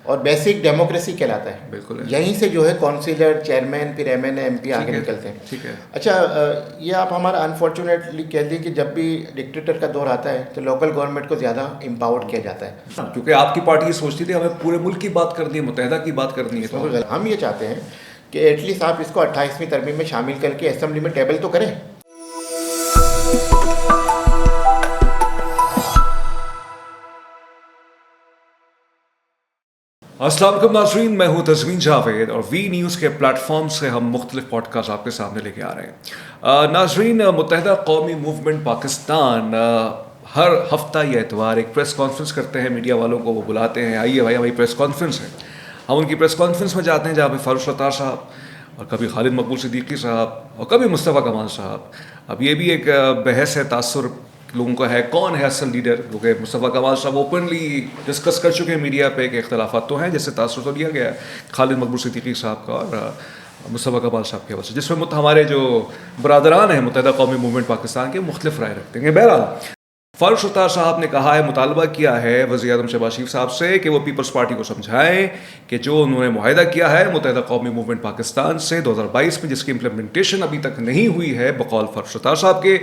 और basic democracy कहलाता है। बिल्कुल है। यहीं से जो है काउंसिलर, चेयरमैन, फिर एमएनए, एमपी आगे निकलते हैं। ठीक है। अच्छा, ये आप हमारा अनफॉर्चुनेटली कह दिए कि जब भी डिक्टेटर का दौर आता है तो लोकल गवर्नमेंट को ज़्यादा एम्पावर्ड किया जाता है, क्योंकि आपकी पार्टी ये सोचती थी हमें पूरे मुल्क की बात करनी है, मुत्तहदा की बात करनी है। तो हम ये चाहते हैं कि एटलीस्ट आप इसको 28वीं तरमीम में शामिल करके असेंबली में टेबल तो करें। अस्सलाम वालेकुम नाज़रीन, मैं हूं तज़मीन जावेद और वी न्यूज़ के प्लेटफॉर्म से हम मुख्तलिफ पॉडकास्ट आपके सामने लेके आ रहे हैं। नाज़रीन, मुत्तहदा कौमी मूवमेंट पाकिस्तान हर हफ्ता या इतवार एक प्रेस कॉन्फ्रेंस करते हैं। मीडिया वालों को वो बुलाते हैं, आइए भाई हमारी प्रेस कॉन्फ्रेंस है। हम उनकी प्रेस कॉन्फ्रेंस में जाते हैं जहाँ पे फ़ारूक सत्तार साहब और कभी खालिद मकबूल सिद्दीकी साहब और कभी मुस्तफ़ा कमाल साहब। अब ये भी एक बहस है, तासुर लोगों का है, कौन है असल लीडर। क्योंकि मुस्तफ़ा कमाल साहब ओपनली डिस्कस कर चुके हैं मीडिया पे कि इख्तलाफात तो हैं, जैसे तासुर तो लिया गया है खालिद मकबूल सिद्दीकी साहब का और मुस्तफ़ा कमाल साहब के वजह से, जिसमें हमारे जो बरादरान हैं मुत्तहदा कौमी मूवमेंट पाकिस्तान के मुख्तलिफ राय रखते हैं। बहरहाल फ़ारूक सत्तार साहब ने कहा है, मुतालबा किया है वज़ीर-ए-आज़म शहबाज शरीफ साहब से कि वो पीपल्स पार्टी को समझाएं कि जो उन्होंने मुआहदा किया है मुत्तहदा कौमी मूवमेंट पाकिस्तान से 2022 में, जिसकी इम्प्लीमेंटेशन अभी तक नहीं हुई है बकौल फ़ारूक सत्तार साहब के,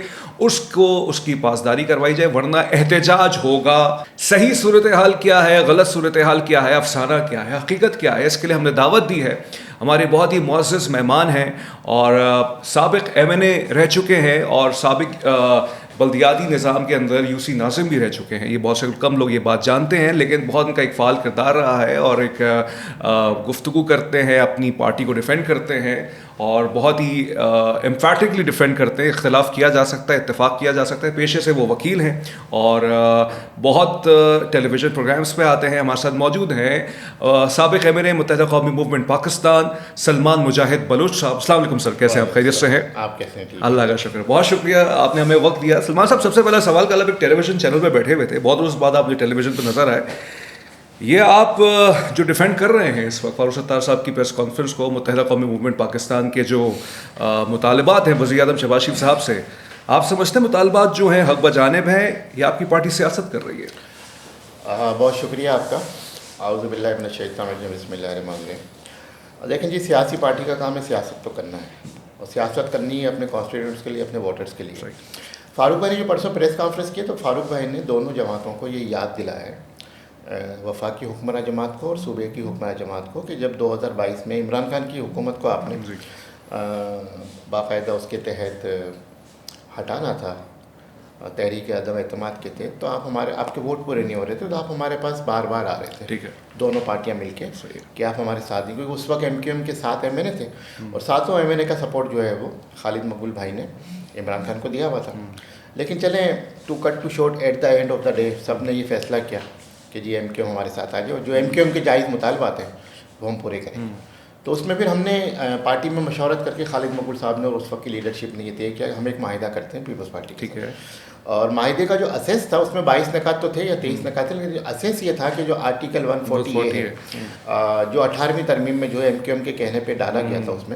उसकी पासदारी करवाई जाए, वरना एहतजाज होगा। सही सूरत हाल क्या है, गलत सूरत हाल क्या है, अफसाना क्या है, हकीकत क्या है, इसके लिए हमने दावत दी है। हमारे बहुत ही मुअज़्ज़ज़ मेहमान हैं और साबिक़ एमएनए रह चुके हैं और साबिक़ बल्दियाती निज़ाम के अंदर यूसी नाज़िम भी रह चुके हैं। ये बहुत से कम लोग ये बात जानते हैं, लेकिन बहुत उनका एक फ़ाल किरदार रहा है और एक गुफ्तगू करते हैं, अपनी पार्टी को डिफेंड करते हैं और बहुत ही एम्फैटिकली डिफेंड करते हैं। इख्तलाफ किया जा सकता है, इत्तेफाक किया जा सकता है। पेशे से वो वकील हैं और बहुत टेलीविज़न प्रोग्राम्स पे आते हैं। हमारे साथ मौजूद हैं साबिक़ एमएनए मुत्तहदा कौमी मूवमेंट पाकिस्तान सलमान मुजाहिद बलूच साहब। अस्सलाम वालेकुम सर, कैसे हैं आप? खैरियत से हैं? आप कैसे हैं? अल्लाह का शुक्र, बहुत शुक्रिया, आपने हमें वक्त दिया। सलमान साहब, सबसे पहला सवाल का, एक टेलीविज़न चैनल पे बैठे हुए थे, बहुत रोज़ बाद आप टेलीविज़न पे नज़र आए। ये आप जो डिफेंड कर रहे हैं इस वक्त फ़ारूक सत्तार साहब की प्रेस कॉन्फ्रेंस को, मुत्तहदा कौमी मूवमेंट पाकिस्तान के जो मुतालबात हैं वज़ीर-ए-आज़म शहबाज शरीफ साहब से, आप समझते हैं मुतालबात जो हैं हक बजानिब हैं या आपकी पार्टी सियासत कर रही है? बहुत शुक्रिया आपका। आऊज़ु बिल्लाहि मिनश शैतानिर रजीम, बिस्मिल्लाहिर रहमानिर रहीम। देखें जी, सियासी पार्टी का काम है सियासत तो करना है और सियासत करनी है अपने कॉन्स्टिट्यूएंट्स के लिए, अपने वोटर्स के लिए। फ़ारूक भाई ने जो परसों प्रेस कॉन्फ्रेंस की, तो फ़ारूक भाई ने दोनों जमातों को ये याद दिलाया है, वफाकी हुक्मरान जमात को और सूबे की हुक्मरान जमात को, कि जब 2022 में इमरान खान की हुकूमत को आपने बाकायदा उसके तहत हटाना था, तहरीक अदम एतमाद के थे, तो आपके वोट पूरे नहीं हो रहे थे, तो आप हमारे पास बार बार आ रहे थे। ठीक है, दोनों पार्टियां मिलके कि आप हमारे साथ ही, क्योंकि उस वक्त एमक्यूएम के 7 एमएनए थे और सातों एमएनए का सपोर्ट जो है वो खालिद मकबूल भाई ने इमरान खान को दिया हुआ था। लेकिन चलें, to cut to short, at the end of the day सब ने ये फैसला किया कि जी एमक्यूएम हमारे साथ आ जाए और जो एमक्यूएम के जायज़ मुतालबात हैं वो हम पूरे करें। तो उसमें फिर हमने पार्टी में मशवरत करके खालिद मकबूल साहब ने और उस वक्त की लीडरशिप ने ये तय किया कि हम एक माहिदा करते हैं पीपल्स पार्टी। ठीक है, और माहिदे का जो असेस था उसमें 22 नकात तो थे या 23 नकात थे, लेकिन असेस ये था कि जो आर्टिकल 140 है, जो 18वीं तरमीम में जो है एमक्यूएम के कहने पे डाला गया था उसमें,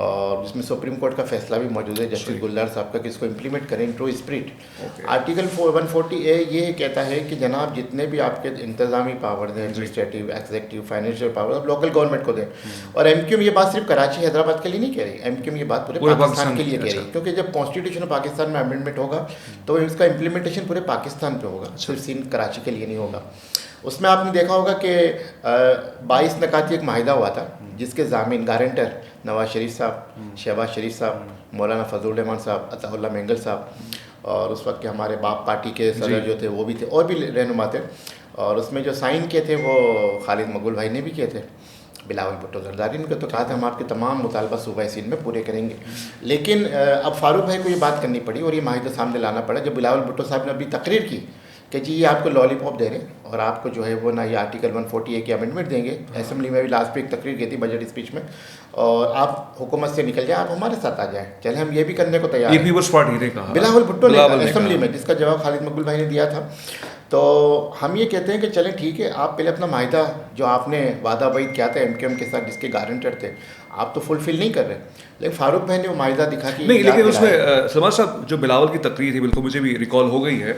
और जिसमें सुप्रीम कोर्ट का फैसला भी मौजूद है जस्टिस गुलजार साहब का कि इसको इम्प्लीमेंट करें इन ट्रू स्पिरिट। आर्टिकल 140A ये कहता है कि जनाब जितने भी आपके इंतजामी पावर हैं, एडमिनिस्ट्रेटिव, एग्जीक्यूटिव, फाइनेंशियल पावर, आप लोकल गवर्नमेंट को दें। और एमक्यूएम ये बात सिर्फ कराची हैदराबाद के लिए नहीं कह रही, एमक्यूएम ये बात पूरे पाकिस्तान के लिए कह रही है, क्योंकि जब कॉन्स्टिट्यूशन पाकिस्तान में अमेंडमेंट होगा तो इसका इम्प्लीमेंटेशन पूरे पाकिस्तान पे होगा, सिर्फ सिंध कराची के लिए नहीं होगा। उसमें आपने देखा होगा कि 22 नकाती एक माहिदा हुआ था जिसके ज़ामीन गारंटर नवाज शरीफ साहब, शहबाज शरीफ साहब, मौलाना फजलुर रहमान साहब, अताउल्लाह मेंगल साहब, और उस वक्त के हमारे बाप पार्टी के सदर जो थे वो भी थे, और भी रहनुमा थे। और उसमें जो साइन किए थे वो खालिद मकबूल भाई ने भी किए थे, बिलावल भुट्टो जरदारी ने तो कहा था हम आपके तमाम मुतालबा सूबा सिंध में पूरे करेंगे। लेकिन अब फ़ारूक भाई को ये बात करनी पड़ी और ये माहिदा सामने लाना पड़ा जब बिलावल भुट्टो साहब ने अभी तकरीर की कि जी ये आपको लॉलीपॉप दे रहे हैं और आपको जो है वो ना ये आर्टिकल 140A की अमेंडमेंट देंगे। असेंबली में भी लास्ट पे एक तकरीर की थी बजट स्पीच में, और आप हुकूमत से निकल जाए, आप हमारे साथ आ जाएं, चले हम ये भी करने को तैयार हैं। पीपल्स पार्टी ने कहा, बिलावल भुट्टो ने असेंबली में, जिसका जवाब खालिद मकबूल भाई ने दिया था। तो हम ये कहते हैं कि चलें ठीक है, आप पहले अपना माहिदा जो आपने वादा वईद किया था एमक्यूएम के साथ जिसके गारंटर थे, आप तो फुलफिल नहीं कर रहे। लेकिन फ़ारूक भाई ने वो माहिदा दिखा कि नहीं, लेकिन उसमें सलमान साहब जो बिलावल की तकरीर थी, बिल्कुल मुझे भी रिकॉल हो गई है,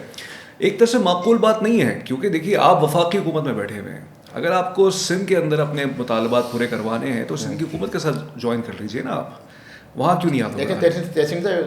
एक तरह से माकूल बात नहीं है, क्योंकि देखिए आप वफाकी हुकूमत में बैठे हुए हैं, अगर आपको सिंध के अंदर अपने मुतालबात पूरे करवाने हैं तो सिंध की हुकूमत के साथ ज्वाइन कर लीजिए ना आप, वहाँ क्यों नहीं आते? देखिए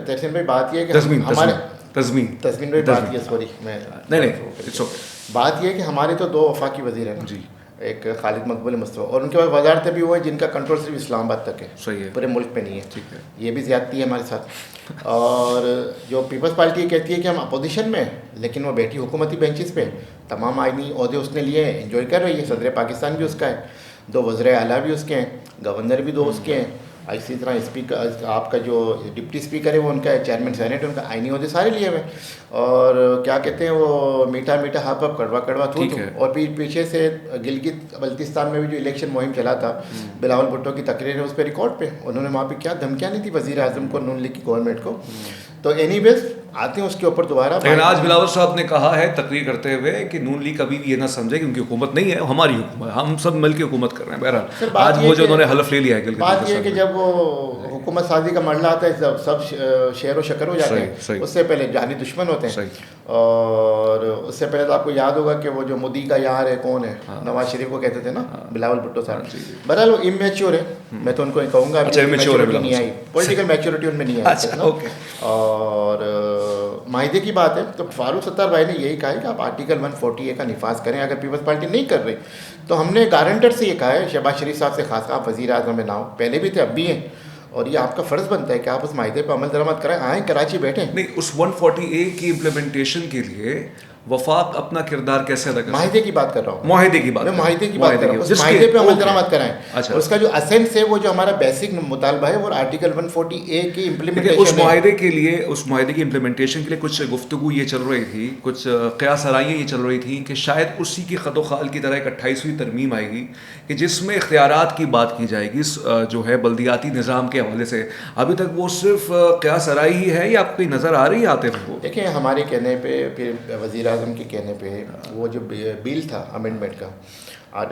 तहसीन भाई बात ये है कि हमारे तस्मीन भाई बात ये सॉरी मैं नहीं इट्स ओके, बात ये है कि हमारे तो 2 वफाकी वजीर हैं जी, एक खालिद मकबूल मुस्तफ़ा और उनके बाद वजारतें भी वो है जिनका कंट्रोल सिर्फ इस्लामाबाद तक है, सही है, पूरे मुल्क पे नहीं है, ठीक है, ये भी ज़्यादती है हमारे साथ। और जो पीपल्स पार्टी कहती है कि हम अपोजिशन में हैं, लेकिन वो बैठी हुकूमती बेंचेस पे तमाम आइनी ओहदे उसने लिए हैं, इंजॉय कर रही है। सदर पाकिस्तान भी उसका है, 2 वज़ीर आला भी उसके हैं, गवर्नर भी 2 उसके हैं, इसी तरह स्पीकर आपका जो डिप्टी स्पीकर है वो उनका है, चेयरमैन सेनेट उनका, आइनी ओहदे सारे लिए हुए। और क्या कहते हैं वो मीठा मीठा हाप हाप कड़वा कड़वा थू थू। और पीछे से गिलगित बल्तिस्तान में भी जो इलेक्शन मुहिम चला था, बिलावल भुट्टो की तकरीर है उस पर रिकॉर्ड पे, उन्होंने वहाँ पे क्या धमकियाँ नहीं थी वज़ीर आज़म को, नून लीग की गवर्नमेंट को। तो एनीवेज आते हैं उसके ऊपर दोबारा। लेकिन आज बिलावल साहब ने कहा है तकरीर करते हुए कि नून लीग कभी भी ये ना समझे कि उनकी हुकूमत नहीं है, हमारी हुकूमत, हम सब मिल के हुकूमत कर रहे हैं। बहरहाल आज वो जो उन्होंने हलफ ले लिया है, बात ये है कि जब वो हुकूमत साजी का मरला आता है सब शेर व शकर हो जाते हैं, उससे पहले जानी दुश्मन होते हैं। और उससे पहले तो आपको याद होगा कि वो जो मोदी का यार है कौन है, नवाज शरीफ को कहते थे ना, बिलावल भुट्टो साहब। बहरहाल वो इमेच्योर है, मैं तो उनको कहूँगा नहीं आई, पॉलिटिकल मैच्योरिटी उनमें नहीं आई। और माहिदे की बात है तो फारूक सत्तार भाई ने यही कहा है कि आप आर्टिकल 140A का निफाज करें। अगर पीपल्स पार्टी नहीं कर रही तो हमने गारंटर से ये कहा है, शहबाज शरीफ साहब से खास, आप वज़ीर आज़म में ना हो, पहले भी थे अब भी हैं, और ये आपका फ़र्ज़ बनता है कि आप उस माहिदे पर अमल दरामद कराएं, आएँ कराची बैठें। नहीं, उस 140A की इम्प्लीमेंटेशन के लिए वफाक अपना किरदार कैसे अदा कर, माहिदे की बात कर रहा हूँ, माहिदे की बात, मैं माहिदे की बात कर रहा हूँ, उस माहिदे पे अमल दरामद कराएं। अच्छा, उसका जो असेंस है वो जो हमारा बेसिक मुतालबा है वो आर्टिकल 140A की इम्प्लीमेंटेशन। उस माहिदे के लिए, उस माहिदे की इम्प्लीमेंटेशन के लिए कुछ गुफ्तगू ये चल रही थी, कुछ क़यास आराइयाँ ये चल रही थी कि शायद उसी की खदोखाल की तरह एक 28वीं तरमीम आएगी कि जिसमें इख्तियारात की बात की जाएगी जो है बल्दियाती निज़ाम के हवाले से। अभी तक वो सिर्फ क़यास आराई ही है या आपको नज़र आ रही है आते हुए? देखिए हमारे कहने पे, फिर वज़ीर आज़म के कहने पे, वो जो बिल था अमेंडमेंट का और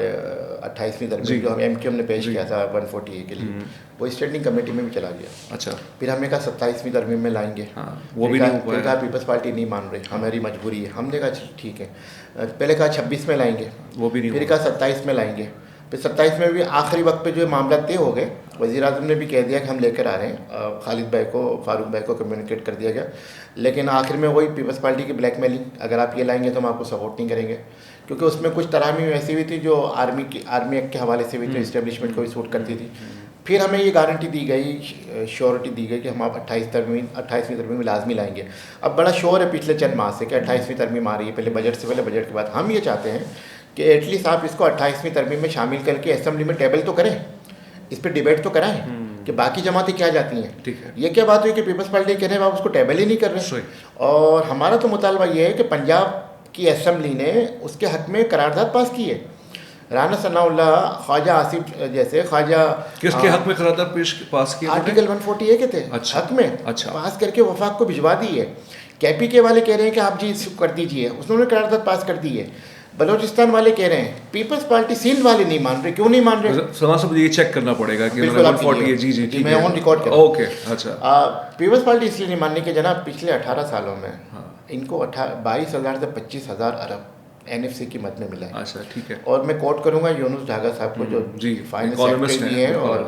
28वीं तरमीम जो हम MQM ने पेश किया था 140A के लिए, वो स्टैंडिंग कमेटी में भी चला गया। अच्छा, फिर हमने कहा 27वीं तरमीम में लाएंगे, वो भी नहीं, फिर कहा पीपल्स पार्टी नहीं मान रही, हमारी मजबूरी है, हमने कहा ठीक है। पहले कहा 26 में लाएंगे, वो भी नहीं, फिर कहा 27 में लाएंगे, फिर 27 में भी आखिरी वक्त पे जो मामला तय हो गए, वज़ीर आज़म ने भी कह दिया कि हम लेकर आ रहे हैं, खालिद भाई को, फारूक भाई को कम्युनिकेट कर दिया गया। लेकिन आखिर में वही पीपल्स पार्टी की ब्लैकमेलिंग, अगर आप ये लाएंगे तो हम आपको सपोर्ट नहीं करेंगे, क्योंकि उसमें कुछ तरामीम ऐसी भी थी जो आर्मी एक्ट के हवाले से भी थी, इस्टेब्लिशमेंट को भी सूट करती थी। फिर हमें ये गारंटी दी गई, श्योरिटी दी गई कि हम आप 28वीं तरमीम लाजमी लाएंगे। अब बड़ा शोर है पिछले चंद माह से कि 28वीं तरमीम आ रही है, पहले बजट से पहले, बजट के बाद। हम ये चाहते हैं कि एटलीस्ट आप इसको 28वीं तरमीम में शामिल करके असेंबली में टेबल तो करें, इस पर डिबेट तो कराएं कि बाकी जमातें क्या जाती हैं। ठीक है, ये क्या बात हुई कि पीपल्स पार्टी कह रहे हैं आप उसको टेबल ही नहीं कर रहे। और हमारा तो मुतालबा ये है कि पंजाब की असेंबली ने उसके हक में करारदाद पास की है। राना सनाउल्लाह, ख्वाजा आसिफ जैसे ख्वाजा, किसके हक में करारदाद पास की? आर्टिकल 140A के थे हक में, पास करके वफाक को भिजवा दी है। KPK वाले कह रहे हैं कि आप जी कर दीजिए, उन्होंने करारदाद पास कर दी है। बलोचिस्तान वाले कह रहे हैं, पीपल्स पार्टी सिंध वाले नहीं मान रहे, क्यों नहीं मान रहे? समा सब ये चेक करना पड़ेगा कि 140A, जी मैं ऑन रिकॉर्ड कर रहा हूं। ओके, अच्छा। पीपल्स पार्टी इसलिए नहीं मानने के जनाब, पिछले 18 सालों में इनको 22,000 से 25,000 अरब NFC की मद में मिला है। अच्छा, ठीक है। और मैं कोट करूंगा यूनुस ढागा साहब को, जो फाइनेंस सेक्रेटरी हैं और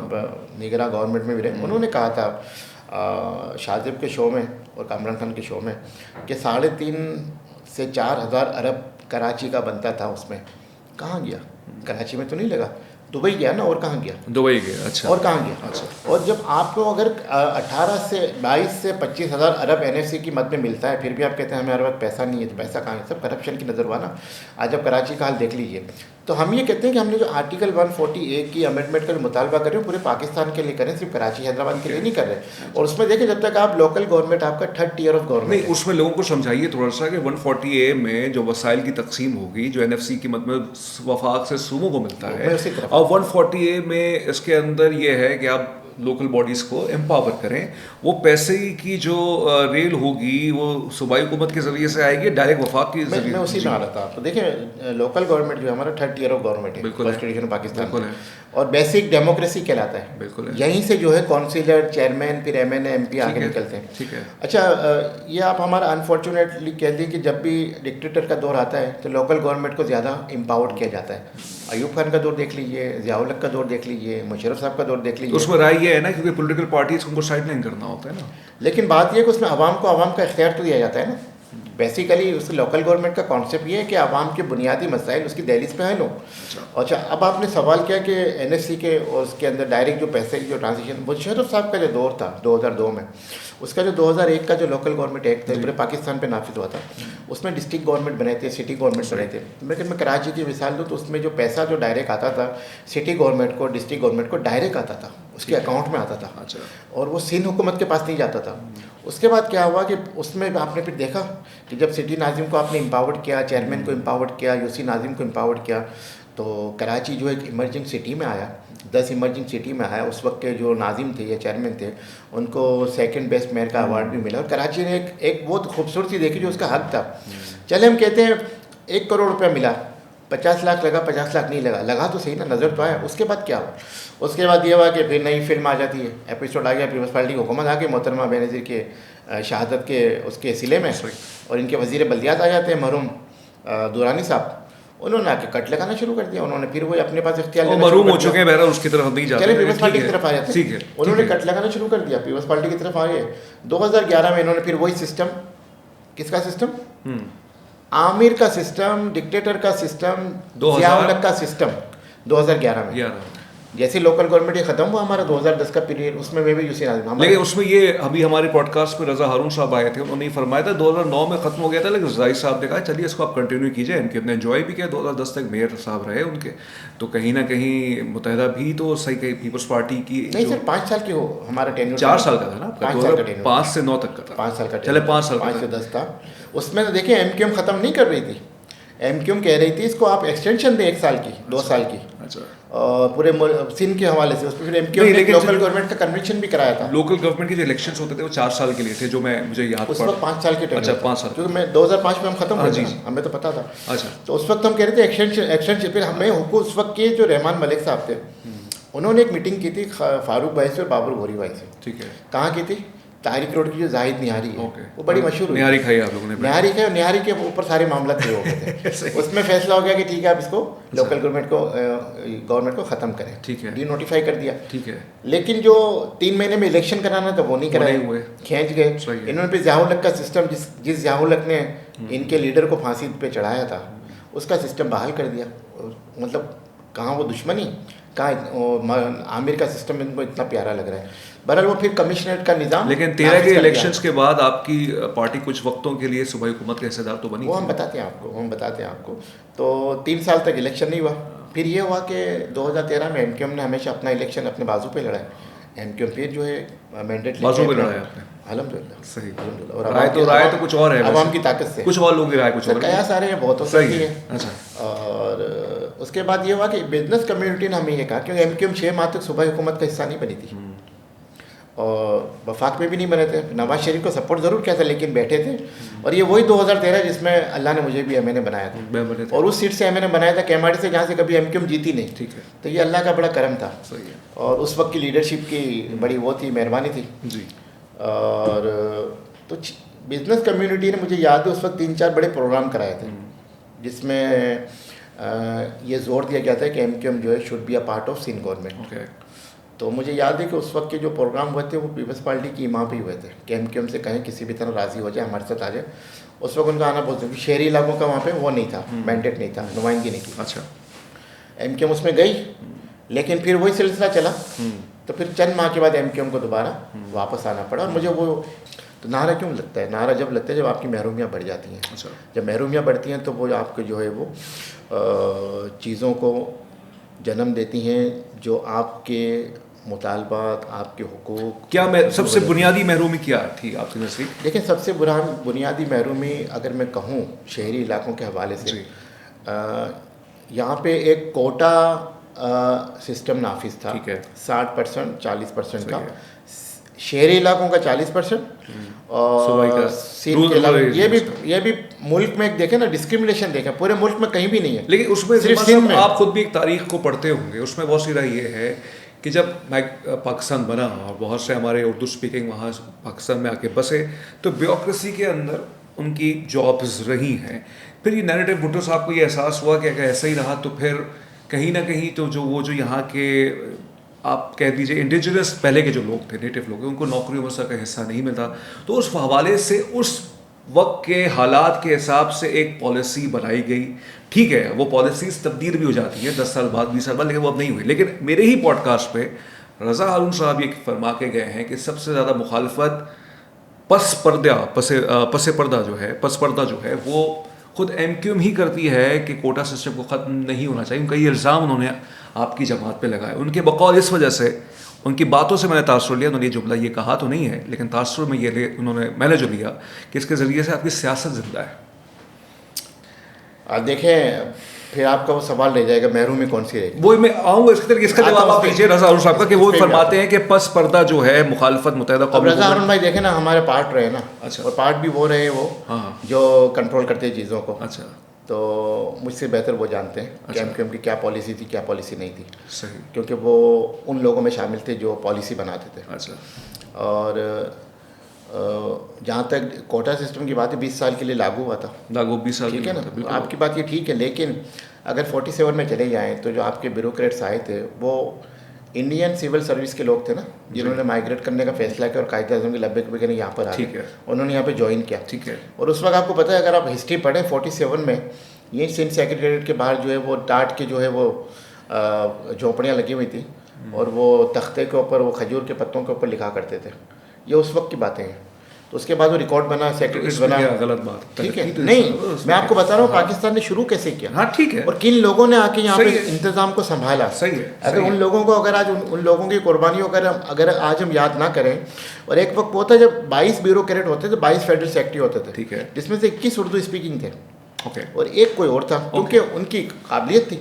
निगरान गवर्नमेंट में भी रहे। उन्होंने कहा था शाजिब के शो में और कामरान खान के शो में कि 3.5 से 4,000 अरब कराची का बनता था, उसमें कहाँ गया? कराची में तो नहीं लगा, दुबई गया ना, और कहाँ गया? दुबई गया, अच्छा। और कहाँ गया? अच्छा। और जब आपको अगर 22 से 25,000 अरब NFC की मद में मिलता है, फिर भी आप कहते हैं हमारे पास पैसा नहीं है, तो पैसा कहाँ है? सब करप्शन की नज़र हुआ ना। आज जब कराची का हाल देख लीजिए, तो हम ये कहते हैं कि हमने जो आर्टिकल 140A की अमेंडमेंट का जो मुतालबा कर रहे हैं पूरे पाकिस्तान के लिए करें, सिर्फ कराची हैदराबाद के लिए नहीं कर रहे। और उसमें देखिए, जब तक आप लोकल गवर्नमेंट, आपका 3rd tier ऑफ गवर्नमेंट नहीं, उसमें लोगों को समझाइए थोड़ा सा कि 140A में जो वसाइल की तकसीम होगी, जो NFC की मद में वफाक से सूबों को मिलता है, और 140A में इसके अंदर ये है कि आप लोकल बॉडीज़ को एम्पावर करें, वो पैसे की जो रेल होगी वो सूबाई हुकूमत के ज़रिए से आएगी, डायरेक्ट वफाक के ज़रिए। मैं उसी में आ रहा था। तो देखिए, लोकल गवर्नमेंट जो है हमारा 3rd tier ऑफ गवर्नमेंट है कॉन्स्टिट्यूशन पाकिस्तान में, और बेसिक डेमोक्रेसी कहलाता है। बिल्कुल, यहीं से जो है काउंसिलर, चेयरमैन, फिर MNA MP आगे निकलते हैं। ठीक है। अच्छा, ये आप हमारा अनफॉर्चुनेटली कह दी कि जब भी डिक्टेटर का दौर आता है तो लोकल गवर्नमेंट को ज़्यादा एम्पावर्ड किया जाता है। अयूब खान का दौर देख लीजिए, ज़ियाउल हक का दौर देख लीजिए, मुशर्रफ साहब का दौर देख लीजिए। उसमें राय ये है ना, क्योंकि पॉलिटिकल पार्टीज को उनको साइडलाइन करना होता है ना। लेकिन बात ये है कि उसमें आवाम को आवाम का इख्तियार तो दिया जाता है ना। बेसिकली उस लोकल गवर्नमेंट का कॉन्सेप्ट ये है कि आवाम के बुनियादी मसाइल उसकी दहलीज पे हल हो। अच्छा, अब आपने सवाल किया कि एनएससी के और उसके अंदर डायरेक्ट जो पैसे की जो ट्रांजिशन, मुशर्रफ साहब का जो दौर था 2002 में, उसका जो 2001 का जो लोकल गवर्नमेंट एक्ट था पूरे पाकिस्तान पे नाफिज हुआ था, उसमें डिस्ट्रिक्ट गवर्नमेंट बने थे, सिटी गवर्नमेंट बने थे। लेकिन मैं कराची की मिसाल दूँ तो उसमें जो पैसा जो डायरेक्ट आता था सिटी गवर्नमेंट को, डिस्ट्रिक्ट गवर्नमेंट को डायरेक्ट आता था, उसके अकाउंट में आता था। अच्छा। और वो सिंध हुकूमत के पास नहीं जाता था। उसके बाद क्या हुआ कि उसमें आपने फिर देखा कि जब सिटी नाजिम को आपने एम्पावर्ड किया, चेयरमैन को एम्पावर्ड किया, यूसी नाजिम को एम्पावर्ड किया, तो कराची जो एक इमर्जिंग सिटी में आया, 10 इमर्जिंग सिटी में आया। उस वक्त के जो नाजिम थे या चेयरमैन थे उनको सेकंड बेस्ट मेयर का अवार्ड भी मिला। और कराची ने एक बहुत खूबसूरती देखी जो उसका हक था। चले हम कहते हैं 1 करोड़ रुपया मिला, 50 लाख लगा, 50 लाख नहीं लगा तो सही ना, नज़र तो आया। उसके बाद क्या हुआ? उसके बाद ये हुआ कि फिर नई फिल्म आ जाती है, एपिसोड आ गया, पीपल्स पार्टी की हुकूमत आ गई, मोहतरमा बेनज़ीर के शहादत के उसके सिले में, और इनके वज़ीर बल्दियात आ जाते हैं मरहूम दुरानी साहब। उन्होंने आके कट लगाना शुरू कर दिया। उन्होंने फिर वो अपने पास इख्तियार मरूम हो चुके हैं, बहरहाल उसकी तरफ नहीं जाते। चले पीपल्स पार्टी की तरफ आ जाते हैं। उन्होंने कट लगाना शुरू कर दिया, पीपल्स पार्टी की तरफ आ गए। 2011 में इन्होंने फिर वही सिस्टम, किसका सिस्टम? आमिर का सिस्टम, डिक्टेटर का सिस्टम, ज़ियाउल हक का सिस्टम 2011 में। जैसे लोकल गवर्नमेंट ये खत्म हुआ हमारा 2010 का पीरियड, उसमें वे भी यूसी नाजिम। लेकिन उसमें ये अभी हमारे पॉडकास्ट में रजा हारून साहब आए थे, उन्होंने फरमाया था 2009 में खत्म हो गया था, लेकिन रजाई साहब ने कहा चलिए इसको आप कंटिन्यू कीजिए। इनके अपने एंजॉय भी किया, 2010 तक मेयर साहब रहे उनके, तो कहीं ना कहीं मुत्तहिदा भी तो सही कही पीपल्स पार्टी की नहीं सर 5 साल की हो हमारा टेन्यूर, 4 साल का था ना, 5 साल का टेन्यूर, 5 से 9 तक का था, 5 साल का, चले 5 साल, 5 से 10 था। उसमें तो देखिए एमक्यूएम ख़त्म नहीं कर रही थी, एमक्यूएम कह रही थी इसको आप एक्सटेंशन दें 1 साल की, 2 साल की। अच्छा। पूरे सिंध के हवाले से उस पर फिर एमक्यूएम ने लोकल गवर्नमेंट का कन्वेंशन भी कराया था। लोकल गवर्नमेंट के जो इलेक्शंस होते थे वो 4 साल के लिए थे, जो मुझे याद उस वक्त 5 साल के टेन्यूर। अच्छा 5 साल, क्योंकि मैं 2005 में हम खत्म हुए थे, हमें तो पता था। अच्छा। तो उस वक्त हम कह रहे थे एक्सटेंशन। फिर हमें उस वक्त के जो रहमान मलिक साहब थे उन्होंने एक मीटिंग की थी फारूक भाई से और बाबर घोरी भाई से। ठीक है। कहाँ की थी? तारिक रोड की जो जाहिद निहारी है, वो बड़ी मशहूर हुई। निहारी खाई आप लोगों ने? निहारी खाई, और निहारी के ऊपर सारे मामला तय हो गए थे। उसमें फैसला हो गया कि ठीक है आप इसको लोकल गवर्नमेंट को ख़त्म करें। ठीक है। डी नोटिफाई कर दिया। ठीक है। लेकिन जो 3 महीने में इलेक्शन कराना था वो नहीं कराए, खींच गए। इन्होंने फिर ज़ियाउल हक का सिस्टम, जिस ज़ियाउल हक ने इनके लीडर को फांसी पे चढ़ाया था, उसका सिस्टम बहाल कर दिया। मतलब कहाँ वो दुश्मनी, कहाँ आमिर का सिस्टम इनको इतना प्यारा लग रहा है। बहरहाल वो फिर कमिश्नरेट का निज़ाम। लेकिन 13 के इलेक्शंस के बाद आपकी पार्टी कुछ वक्तों के लिए सूबाई हुकूमत का हिस्सेदार तो बनी। वो हम बताते हैं आपको, तो 3 साल तक इलेक्शन नहीं हुआ। फिर ये हुआ कि 2013 में एमक्यूएम ने हमेशा अपना इलेक्शन अपने बाजू पे लड़ा है। एमक्यूएम फिर जो है मैंडेट बाजू पे लड़ाया आपने, अल्हम्दुलिल्लाह। सही। अल्हम्दुलिल्लाह। और राय तो कुछ और है, आवाम की ताकत से कुछ और लोगों की राय कुछ और कया सारे हैं, बहुत सही है। अच्छा। और उसके बाद ये हुआ कि बिजनेस कम्युनिटी ने हमें ये कहा, क्योंकि एमक्यूएम 6 माह तक सूबाई हुकूमत का हिस्सा नहीं बनी थी और वफाक में भी नहीं बने थे। नवाज शरीफ को सपोर्ट ज़रूर किया था लेकिन बैठे थे। और ये वही 2013 जिसमें अल्लाह ने मुझे भी एमएनए बनाया था, और उस सीट से एमएनए बनाया था केमाड़ी से, जहाँ से कभी एमक्यूएम जीती नहीं। ठीक है। तो ये अल्लाह का बड़ा करम था। सही है। और उस वक्त की लीडरशिप की बड़ी वो थी, मेहरबानी थी जी। और तो बिजनेस कम्युनिटी ने, मुझे याद है उस वक्त 3-4 बड़े प्रोग्राम कराए थे जिसमें ये जोर दिया गया था कि एमक्यूएम जो है should be a part of Sindh government. तो मुझे याद है कि उस वक्त के जो प्रोग्राम हुए थे वो पीपल्स पार्टी की इमाम पे हुए थे कि एमक्यूएम से कहें किसी भी तरह राज़ी हो जाए, हमारे साथ आ जाए। उस वक्त उनका आना बहुत जरूरी, शहरी इलाकों का वहाँ पे वो नहीं था, मैंडेट नहीं था, नुमाइंदगी नहीं थी। अच्छा। एमक्यूएम उसमें गई, लेकिन फिर वही सिलसिला चला। तो फिर चंद माह के बाद एमक्यूएम को दोबारा वापस आना पड़ा। और मुझे वो तो नारा क्यों लगता है? नारा जब लगता है जब आपकी महरूमियाँ बढ़ जाती हैं। अच्छा। जब महरूमियाँ बढ़ती हैं तो वो आपके जो है वो चीज़ों को जन्म देती हैं जो आपके मुतालबात, आपके हुकूक। क्या सबसे बुनियादी महरूमी क्या थी आपके नज़दीक? देखिए सबसे बुनियादी महरूमी अगर मैं कहूँ शहरी इलाकों के हवाले से, यहाँ पे एक कोटा सिस्टम नाफिज था। ठीक है। 60% 40% का, शहरी इलाकों का 40% और सिंध के इलाकों, ये भी मुल्क में एक देखें ना, डिस्क्रिमिनेशन देखें, पूरे मुल्क में कहीं भी नहीं है। लेकिन उसमें सिर्फ सिंध में। आप खुद भी एक तारीख को पढ़ते होंगे, उसमें बहुत सी राय ये है कि जब पाकिस्तान बना और बहुत से हमारे उर्दू स्पीकिंग वहाँ पाकिस्तान में आके बसे, तो ब्यूरोक्रेसी के अंदर उनकी जॉब्स रही हैं। फिर ये नैरेटिव भुट्टो साहब को ये एहसास हुआ कि अगर ऐसा ही रहा तो फिर कहीं ना कहीं तो जो यहाँ के आप कह दीजिए इंडिजिनस पहले के जो लोग थे, नेटिव लोग थे, उनको नौकरियों में उसका हिस्सा नहीं मिलता, तो उस हवाले से उस वक्त के हालात के हिसाब से एक पॉलिसी बनाई गई। ठीक है, वो पॉलिसीज तब्दील भी हो जाती है 10 साल बाद 20 साल बाद, लेकिन वो अब नहीं हुई। लेकिन मेरे ही पॉडकास्ट पे रज़ा हारून साहब ये फरमा के गए हैं कि सबसे ज़्यादा मुखालफत पस पर्दा जो है वो खुद एमक्यूएम ही करती है कि कोटा सिस्टम को ख़त्म नहीं होना चाहिए। उनका ये इल्ज़ाम उन्होंने आपकी जमात पे लगाया। उनके बकौल इस वजह से, उनकी बातों से मैंने तासुर लिया, उन्होंने ये जुमला ये कहा तो नहीं है, लेकिन तासुर में मैंने जो लिया कि इसके ज़रिए से आपकी सियासत ज़िंदा है। देखें, फिर आपका वो सवाल रह जाएगा महरूमी कौन सी रहेगी। वो मैं आऊँगा इसका जवाब आप दीजिए रज़ा हारून साहब का, कि वो फरमाते हैं कि पस पर्दा जो है मुखालफत मुत्तहिदा कौमी। रज़ा हारून भाई देखे ना, हमारे पार्ट रहे ना। अच्छा। और पार्ट भी वो रहे वो जो कंट्रोल करते हैं चीज़ों को। अच्छा। तो मुझसे बेहतर वो जानते हैं कि एमक्यूएम की क्या पॉलिसी थी, क्या पॉलिसी नहीं थी। सही। क्योंकि वो उन लोगों में शामिल थे जो पॉलिसी बनाते थे। अच्छा। और जहाँ तक कोटा सिस्टम की बात है, 20 साल के लिए लागू हुआ था। 20 साल, ठीक है ना, आपकी बात ये ठीक है। लेकिन अगर 47 में चले जाएँ तो जो आपके ब्यूरोक्रेट्स आए थे वो इंडियन सिविल सर्विस के लोग थे ना, जिन्होंने माइग्रेट करने का फैसला किया और कायदे आज़म के लब्बे के नहीं यहाँ पर आ गए, उन्होंने यहाँ पे ज्वाइन किया। ठीक है। और उस वक्त आपको पता है, अगर आप हिस्ट्री पढ़ें 47 में ये सिंध सेक्रेटेरिएट के बाहर जो है वो टाट के जो है वो झोंपड़ियाँ लगी हुई थी और वो तख्ते के ऊपर वो खजूर के पत्तों के ऊपर लिखा करते थे। ये उस वक्त की बातें हैं। तो उसके बाद वो रिकॉर्ड बना, सेक्रेटरी बना। गलत बात, ठीक है। नहीं, मैं आपको बता रहा हूँ पाकिस्तान ने शुरू कैसे किया। हाँ ठीक है। और किन लोगों ने आके यहाँ पे इंतजाम को संभाला। सही है। अगर उन लोगों को, अगर आज उन लोगों की कुर्बानियों अगर आज हम याद ना करें। और एक वक्त वो था जब 22 ब्यूरोक्रेट होते थे, 22 फेडरल सेक्रेटरी होते थे। ठीक है। जिसमें से 21 उर्दू स्पीकिंग थे। ओके। और एक कोई और था, क्योंकि उनकी काबिलियत थी।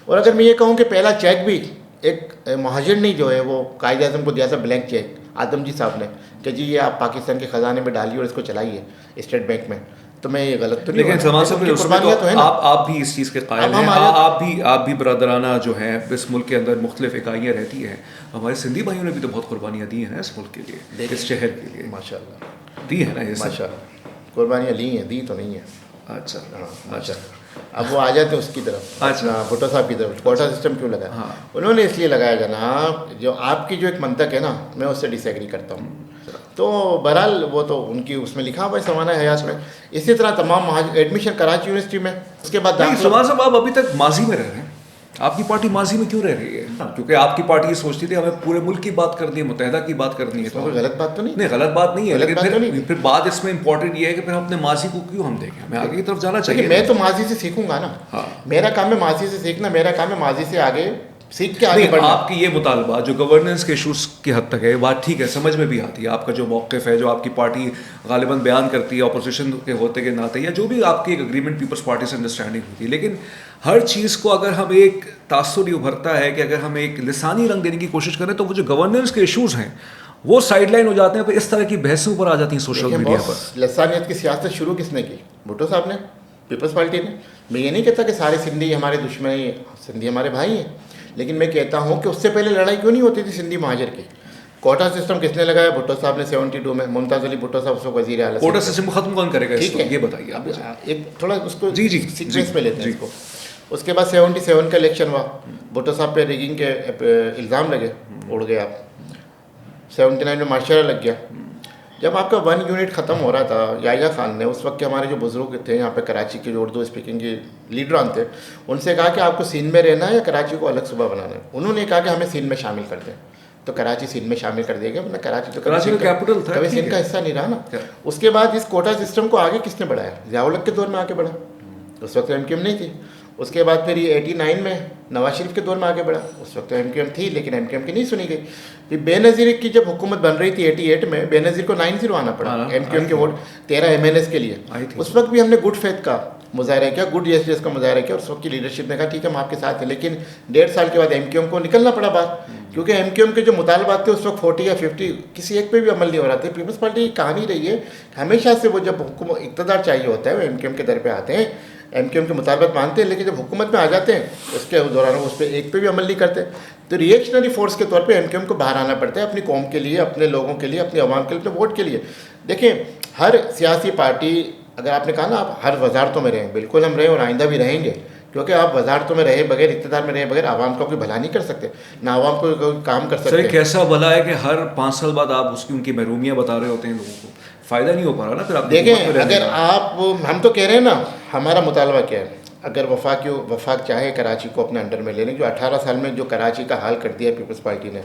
और अगर मैं ये कहूँ कि पहला चेक भी एक महाजिर ने जो है वो कायदे आज़म को दिया था, ब्लैंक चेक, आदम जी साहब ने, कि जी ये आप पाकिस्तान के ख़जाने में डालिए और इसको चलाइए स्टेट बैंक में। तो मैं ये गलत तो नहीं, लेकिन समाज से तो है ना। आप भी इस चीज़ के कायल हैं। आप भी बरदराना जो है इस मुल्क के अंदर मुख्तलिफ इकाइयाँ रहती हैं। हमारे सिंधी भाइयों ने भी तो बहुत कुर्बानियाँ दी हैं ना इस मुल्क के लिए, इस शहर के लिए। माशाल्लाह दी है ना ये माशाल्लाह, कुर्बानियाँ ली हैं, दी तो नहीं है। अच्छा। हाँ माशाल्लाह। अब वो आ जाते हैं उसकी तरफ। अच्छा। भुट्टो साहब की तरफ। कोटा सिस्टम क्यों लगाया? हाँ। उन्होंने इसलिए लगाया जनाब, जो आपकी जो एक मंतक है ना, मैं उससे डिसएग्री करता हूँ। तो बहरहाल वो तो उनकी उसमें लिखा हुआ है समाना हयात में। इसी तरह तमाम एडमिशन कराची यूनिवर्सिटी में, उसके बाद सवाल साहब आप अभी तक माजी में रह रहे हैं। आपकी पार्टी माजी में क्यों रह रही है? क्योंकि आपकी पार्टी ये सोचती थी हमें पूरे मुल्क की बात करनी है, मुत्तहिदा की बात करनी है। तो कोई गलत बात तो नहीं? नहीं, गलत बात नहीं है, लेकिन फिर बात इसमें इंपॉर्टेंट ये है कि फिर हम अपने माजी को क्यों हम देखें, हमें आगे की तरफ जाना चाहिए। मैं तो माजी से सीखूंगा ना। हाँ। मेरा काम है माजी से सीखना, मेरा काम है माजी से आगे सीख के आगे बढ़ना। आपकी ये मुतालबा जो गवर्नेंस के इशूज़ की हद तक है, बात ठीक है, समझ में भी आती है। आपका जो मौक़िफ़ है, जो आपकी पार्टी गालिबन बयान करती है अपोजिशन के होते के नाते, या जो भी आपकी एक एग्रीमेंट पीपल्स पार्टी से अंडरस्टैंडिंग होती है, लेकिन हर चीज़ को अगर हम एक तासुर उभरता है कि अगर हम एक लिसानी रंग देने की कोशिश करें तो वो जो गवर्नेंस के इशूज़ हैं वो साइडलाइन हो जाते हैं, फिर इस तरह की बहसों पर आ जाती हैं सोशल मीडिया पर। लिसानियत की सियासत शुरू किसने की? भुट्टो साहब ने, पीपल्स पार्टी ने। मैं ये नहीं कहता कि सारे सिंधी हमारे दुश्मन हैं, सिंधी हमारे भाई हैं, लेकिन मैं कहता हूँ कि उससे पहले लड़ाई क्यों नहीं होती थी सिंधी महाजर की? कोटा सिस्टम किसने लगाया? भुट्टो साहब ने 72 में। मुमताज़ अली भुट्टो साहब उसको वज़ीर आला। कोटा सिस्टम को ख़त्म कौन करेगा? ठीक है, ये बताइए आप। एक थोड़ा उसको जी सीक्वेंस में लेते हैं इसको। उसके बाद 77 का इलेक्शन हुआ, भुट्टो साहब पे रिगिंग के इल्ज़ाम लगे, उड़ गए आप। 79 में माशाल्लाह लग गया। जब आपका 1 यूनिट ख़त्म हो रहा था, याया खान ने, उस वक्त के हमारे जो बुज़ुर्ग थे यहाँ पे कराची के, जो उर्दू स्पीकिंग के लीडरान थे, उनसे कहा कि आपको सिंध में रहना है या कराची को अलग सूबा बनाना है। उन्होंने कहा कि हमें सिंध में शामिल कर दें, तो कराची सिंध में शामिल कर दिया गया। वरना कराची तो कराची का कैपिटल था, कभी सिंध का हिस्सा नहीं रहा ना। उसके बाद इस कोटा सिस्टम को आगे किसने बढ़ाया? ज़ियाउल हक के दौर में आगे बढ़ा, उस वक्त एमक्यूएम नहीं थी। उसके बाद फिर ये 89 में नवाज शरीफ के दौर में आगे बढ़ा, उस वक्त एमक्यूएम थी लेकिन एमक्यूएम की नहीं सुनी गई। फिर बेनज़ीर की जब हुकूमत बन रही थी 88 में, बेनज़ीर को 9-0 आना पड़ा एमक्यूएम के वोट 13 MNS के लिए। उस वक्त भी हमने गुड फेथ का मुजाहरा किया, गुड जस्टिस का मुजाहरा किया। उस वक्त की लीडरशिप ने कहा ठीक है हम आपके साथ हैं, लेकिन 1.5 साल के बाद एमक्यूएम को निकलना पड़ा बाहर, क्योंकि एमक्यूएम के जो मुतालबात थे उस वक्त 40 या 50 किसी एक पे भी अमल नहीं हो रहा था। पीपल्स पार्टी की कहानी रही है हमेशा से, वो जब हुकूमत इक़्तिदार चाहिए होता है वो एमक्यूएम के दर पे आते हैं, एमक्यूएम के मुतालबात मानते हैं, लेकिन जब हुकूमत में आ जाते हैं उसके दौरान उस पर एक पे भी अमल नहीं करते। तो रिएक्शनरी फोर्स के तौर पे एमक्यूएम को बाहर आना पड़ता है, अपनी कौम के लिए, अपने लोगों के लिए, अपनी आवाम के लिए, अपने वोट के लिए। देखें, हर सियासी पार्टी, अगर आपने कहा ना आप हर वजारतों में रहें, बिल्कुल हम रहें और आइंदा भी रहेंगे, क्योंकि आप वजारतों में रहे बगैर, इक़्तिदार में रहे बगैर आवाम का कोई भला नहीं कर सकते, ना आवाम को कोई काम कर सकते। सर कैसा भला है कि हर 5 साल बाद आप उनकी महरूमियाँ बता रहे होते हैं लोगों को, फ़ायदा नहीं हो पा रहा ना फिर आप देखें। अगर आप, हम तो कह रहे हैं ना, हमारा मुतालबा क्या है, अगर वफाक चाहे कराची को अपने अंडर में ले लें, जो 18 साल में जो कराची का हाल कर दिया पीपल्स पार्टी ने,